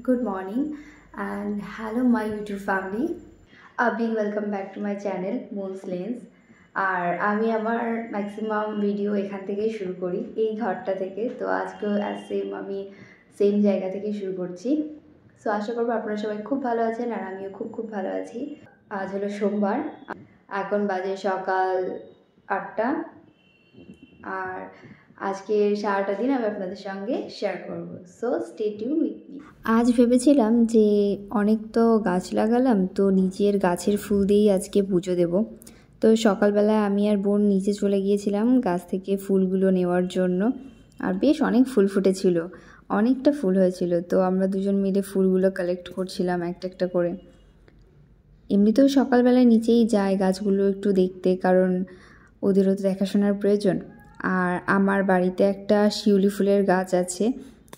Good morning and hello my YouTube family. A big welcome back to my channel Moon's Lens. আর আমি আমার maximum video এখান থেকেই শুরু করি, এই ঘরটা থেকে। তো আজকেও আমি সেম জায়গা থেকে শুরু করছি। সো আশা করবো আপনারা সবাই খুব ভালো আছেন আর আমিও খুব ভালো আছি। আজ হলো সোমবার, এখন বাজে সকাল 8টা আর আজকের সারাটা দিন আমি আপনাদের সঙ্গে শেয়ার করব। So stay tune with me. আজ ভেবেছিলাম যে অনেক তো গাছ লাগালাম, তো নিজের গাছের ফুল দিয়েই আজকে পুজো দেব। তো সকালবেলায় আমি আর বোন নিচে চলে গিয়েছিলাম গাছ থেকে ফুলগুলো নেওয়ার জন্য। আর বেশ অনেক ফুল ফুটেছিল, অনেকটা ফুল হয়েছিল। তো আমরা দুজন মিলে ফুলগুলো কালেক্ট করছিলাম একটা একটা করে। এমনিতেও সকালবেলায় নিচেই যায় গাছগুলো একটু দেখতে, কারণ ওদেরও তো দেখাশোনার প্রয়োজন। আর আমার বাড়িতে একটা শিউলি ফুলের গাছ আছে।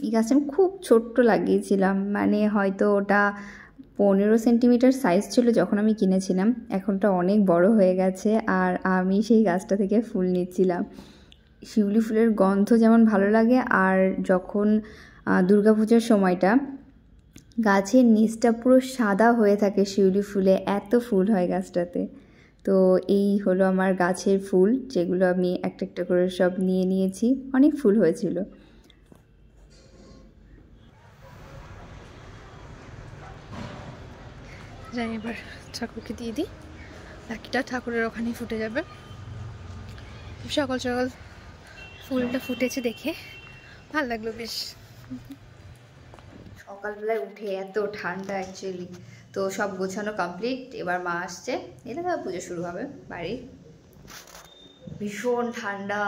এই গাছটা আমি খুব ছোট্ট লাগিয়েছিলাম, মানে হয়তো ওটা 15 সেন্টিমিটার সাইজ ছিল যখন আমি কিনেছিলাম। এখনটা অনেক বড় হয়ে গেছে আর আমি সেই গাছটা থেকে ফুল নিচ্ছিলাম। শিউলি ফুলের গন্ধ যেমন ভালো লাগে, আর যখন দুর্গাপূজার সময়টা গাছের নিচটা পুরো সাদা হয়ে থাকে শিউলি ফুলে, এত ফুল হয় গাছটাতে। তো এই হলো আমার গাছের ফুল, যেগুলো আমি একটা একটা করে সব নিয়ে নিয়েছি। অনেক ফুল হয়েছিল। যাই এবার ঠাকুরকে দিয়ে দিই, বাকিটা ঠাকুরের ওখানেই ফুটে যাবে। সকাল সকাল ফুলটা ফুটেছে দেখে ভালো লাগলো বেশ। সকালবেলায় উঠে এত ঠান্ডা অ্যাকচুয়ালি। তো সব গোছানো কমপ্লিট, এবার মা আসছে, এলে তার পুজো শুরু হবে বাড়ির। ভীষণ ঠান্ডা,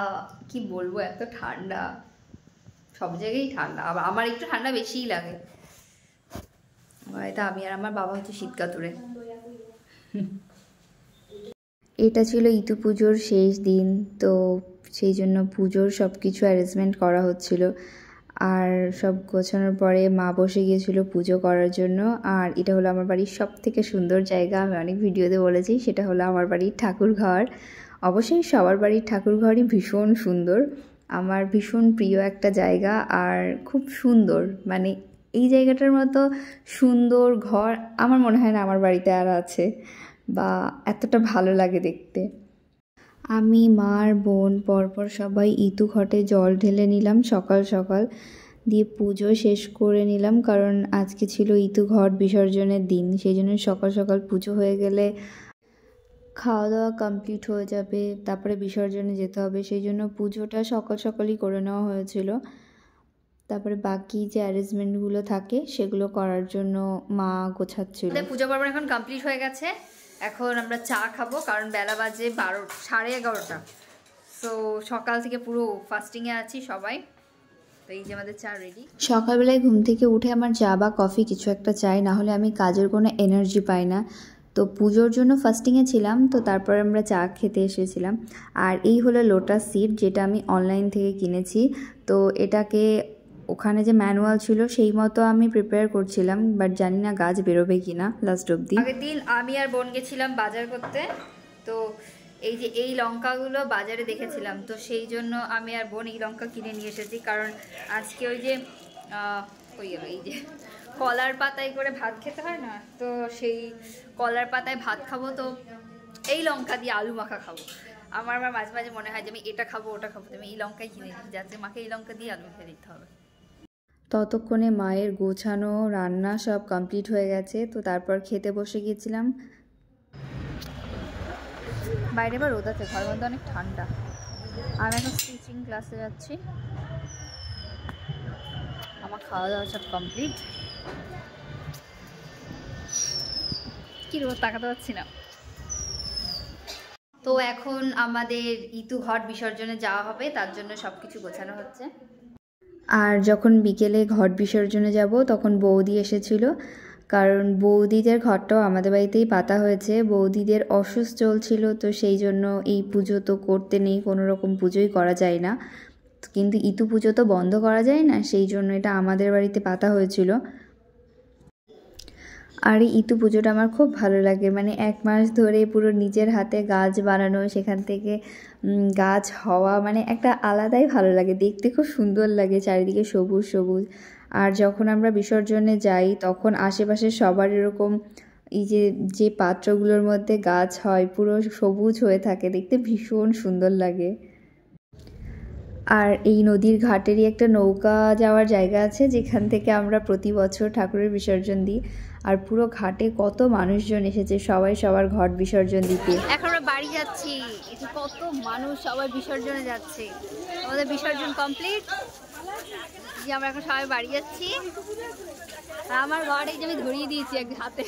কি বলবো, এত ঠান্ডা, সব জায়গায় ঠান্ডা। আবার আমার একটু ঠান্ডা বেশিই লাগে। হয়তো আমি আর আমার বাবা হচ্ছে শীতকাতুরে। এটা ছিল ইতু পুজোর শেষ দিন, তো সেই জন্য পুজোর সব কিছু অ্যারেঞ্জমেন্ট করা হচ্ছিল। আর সব গোছানোর পরে মা বসে গিয়েছিল পুজো করার জন্য। আর এটা হলো আমার বাড়ির সব থেকে সুন্দর জায়গা, আমি অনেক ভিডিওতে বলেছি, সেটা হলো আমার বাড়ির ঠাকুর ঘর। অবশ্যই সবার বাড়ির ঠাকুর ঘরই ভীষণ সুন্দর, আমার ভীষণ প্রিয় একটা জায়গা। আর খুব সুন্দর, মানে এই জায়গাটার মতো সুন্দর ঘর আমার মনে হয় না আমার বাড়িতে আর আছে, বা এতটা ভালো লাগে দেখতে। আমি, মার, বোন পরপর সবাই ইতু ঘটে জল ঢেলে নিলাম সকাল সকাল, দিয়ে পুজো শেষ করে নিলাম। কারণ আজকে ছিল ইতু ঘট বিসর্জনের দিন, সেই জন্য সকাল সকাল পুজো হয়ে গেলে খাওয়া দাওয়া কমপ্লিট হয়ে যাবে, তারপরে বিসর্জনে যেতে হবে। সেই জন্য পুজোটা সকাল সকালই করে নেওয়া হয়েছিল। তারপরে বাকি যে অ্যারেঞ্জমেন্টগুলো থাকে সেগুলো করার জন্য মা গোছাচ্ছিল। পুজো পর্ব এখন কমপ্লিট হয়ে গেছে, এখন আমরা চা খাবো, কারণ বেলা বাজে 11:30। তো সকাল থেকে পুরো ফাস্টিংয়ে আছি সবাই। তো এই যে আমাদের চা রেডি। সকালবেলায় ঘুম থেকে উঠে আমার চা বা কফি কিছু একটা চাই, না হলে আমি কাজের কোনো এনার্জি পাই না। তো পুজোর জন্য ফাস্টিংয়ে ছিলাম, তো তারপরে আমরা চা খেতে এসেছিলাম। আর এই হলো লোটাস সিড, যেটা আমি অনলাইন থেকে কিনেছি। তো এটাকে ওখানে যে ম্যানুয়াল ছিল সেই মতো আমি প্রিপেয়ার করছিলাম, বাট জানি না গাছ বেরোবে কিনা লাস্ট অব্দি। আগের দিন আমি আর বোন গেছিলাম বাজার করতে, তো এই যে এই লঙ্কাগুলো বাজারে দেখেছিলাম, তো সেই জন্য আমি আর বোন এই লঙ্কা কিনে নিয়ে এসেছি। কারণ আজকে ওই যে এই যে কলার পাতায় করে ভাত খেতে হয় না, তো সেই কলার পাতায় ভাত খাবো, তো এই লঙ্কা দিয়ে আলু মাখা খাবো। আমার মাঝে মাঝে মনে হয় যে আমি এটা খাবো ওটা খাবো, আমি এই লঙ্কাই কিনে নিই, যাতে মাকে এই লঙ্কা দিয়ে আলু মেখে দিতে হবে। ততক্ষণে মায়ের গোছানো রান্না সব কমপ্লিট হয়ে গেছে, তো তারপর খেতে বসে গিয়েছিলাম। বাইরে বা রোদ আছে, ঘরের মধ্যে অনেক ঠান্ডা। আমি এখন স্টিচিং ক্লাসে যাচ্ছি। আমার খাওয়া দাওয়া সব কমপ্লিট। কি রোদ, তাকাতে পারছি না। তো এখন আমাদের ইতু ঘট বিসর্জনে যাওয়া হবে, তার জন্য সব কিছু গোছানো হচ্ছে। আর যখন বিকেলে ঘট বিসর্জনে যাব তখন বৌদি এসেছিল, কারণ বৌদিদের ঘরটাও আমাদের বাড়িতেই পাতা হয়েছে। বৌদিদের অসুস্থ চলছিল, তো সেই জন্য এই পুজো তো করতে নেই, কোনো রকম পুজোই করা যায় না। কিন্তু ইতু পুজো তো বন্ধ করা যায় না, সেই জন্য এটা আমাদের বাড়িতে পাতা হয়েছিল। আর এই ইতু পুজোটা আমার খুব ভালো লাগে, মানে 1 মাস ধরে পুরো নিজের হাতে গাছ বানানো, সেখান থেকে গাছ হওয়া, মানে একটা আলাদাই ভালো লাগে, দেখতে খুব সুন্দর লাগে, চারিদিকে সবুজ সবুজ। আর যখন আমরা বিসর্জনে যাই তখন আশেপাশে সবার এরকম এই যে পাত্রগুলোর মধ্যে গাছ হয় পুরো সবুজ হয়ে থাকে, দেখতে ভীষণ সুন্দর লাগে। আর এই নদীর ঘাটেরই একটা নৌকা যাওয়ার জায়গা আছে যেখান থেকে আমরা প্রতি বছর ঠাকুরের বিসর্জন দিই। আর পুরো ঘাটে কত মানুষজন এসেছে, সবাই সবার ঘট বিসর্জন দিতে। এখন আমরা বাড়ি যাচ্ছি, কত মানুষ সবাই বিসর্জনে যাচ্ছে। আমাদের বিসর্জন কমপ্লিট, আমরা এখন সবাই বাড়ি যাচ্ছি। আমার ঘরে আমি ধরিয়ে দিয়েছি এক হাতে,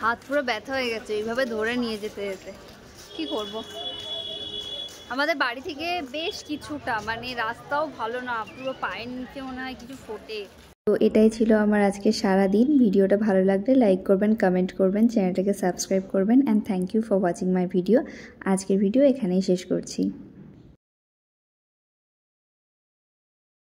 হাত পুরো ব্যথা হয়ে গেছে এইভাবে ধরে নিয়ে যেতে যেতে। কি করব, আমাদের বাড়ি থেকে বেশ কিছুটা, মানে রাস্তাও ভালো না, পুরো পায়ের নিচে মনে হয় কিছু ফোটে। তো এটাই ছিল আমার আজকে সারা দিন। ভিডিওটা ভালো লাগলে লাইক করবেন, কমেন্ট করবেন, চ্যানেলটাকে সাবস্ক্রাইব করবেন। And thank you for watching my video. আজকের ভিডিও এখানেই শেষ করছি।